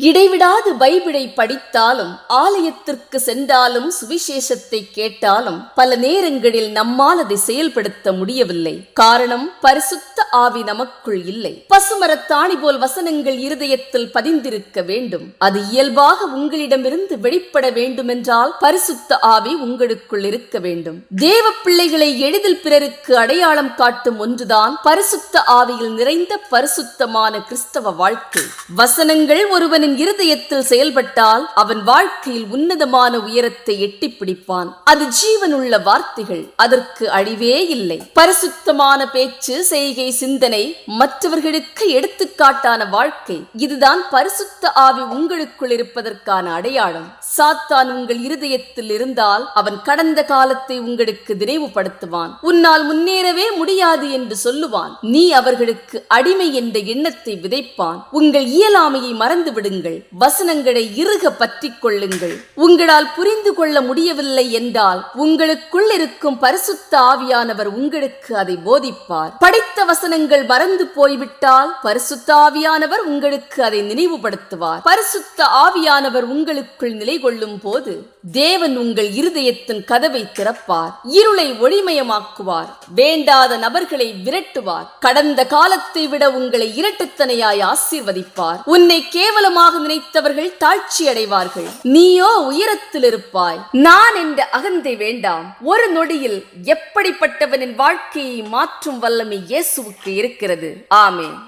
இடைவிடாது பைபிளை படித்தாலும் ஆலயத்திற்கு சென்றாலும் சுவிசேஷத்தை கேட்டாலும் பல நேரங்களில் நம்மால் அதை செயல்படுத்த முடியவில்லை. காரணம், பரிசுத்த ஆவி நமக்குள் இல்லை. பசுமரத்தாணி போல் வசனங்கள் இருதயத்தில் பதிந்திருக்க வேண்டும். அது இயல்பாக உங்களிடமிருந்து வெளிப்பட வேண்டுமென்றால் பரிசுத்த ஆவி உங்களுக்குள் இருக்க வேண்டும். தேவ பிள்ளைகளை எளிதில் பிறருக்கு அடையாளம் காட்டும் ஒன்றுதான் பரிசுத்த ஆவியில் நிறைந்த பரிசுத்தமான கிறிஸ்தவ வாழ்க்கை. வசனங்கள் ஒருவனின் இருதயத்தில் செயல்பட்டால் அவன் வாழ்க்கையில் உன்னதமான உயரத்தை எட்டி பிடிப்பான். அது ஜீவனுள்ள வார்த்தைகள், அதற்கு அழிவே இல்லை. பரிசுத்தமான பேச்சு, செய்கை, சிந்தனை, மற்றவர்களுக்கு எடுத்துக்காட்டான வாழ்க்கை, இதுதான் பரிசுத்த ஆவி உங்களுக்குள் இருப்பதற்கான அடையாளம். சாத்தான் உங்கள் இருதயத்தில் இருந்தால் அவன் கடந்த காலத்தை உங்களுக்கு நினைவுபடுத்துவான். உன்னால் முன்னேறவே முடியாது என்று சொல்லுவான். நீ அவர்களுக்கு அடிமை என்ற எண்ணத்தை விதைப்பான். உங்கள் இயலாமையை மறந்து விடுங்கள். வசனங்களை இறுக பற்றிக் கொள்ளுங்கள். உங்களால் புரிந்து கொள்ள முடியவில்லை என்றால் உங்களுக்குள் இருக்கும் பரிசுத்த ஆவியானவர் உங்களுக்கு அதை போதிப்பார். படித்த வசனங்கள் மறந்து போய்விட்டால் பரிசுத்த ஆவியானவர் உங்களுக்கு அதை நினைவுபடுத்துவார். பரிசுத்த ஆவியானவர் உங்களுக்குள் நிலை கொள்ளும் போது தேவன் உங்கள் இருதயத்தின் கதவை திறப்பார். இருளை ஒளிமயமாக்குவார். வேண்டாத நபர்களை விரட்டுவார். கடந்த காலத்தை விட உங்களை இரட்டுத்தனையாய் ஆசீர்வதிப்பார். உன்னை கேவலமாக நினைத்தவர்கள் தாழ்ச்சி அடைவார்கள். நீயோ உயரத்தில் இருப்பாய். நான் என்ற அகந்தை வேண்டாம். ஒரு நொடியில் எப்படிப்பட்டவனின் வாழ்க்கையை மாற்றும் வல்லமை இயேசுவுக்கு இருக்கிறது. ஆமென்.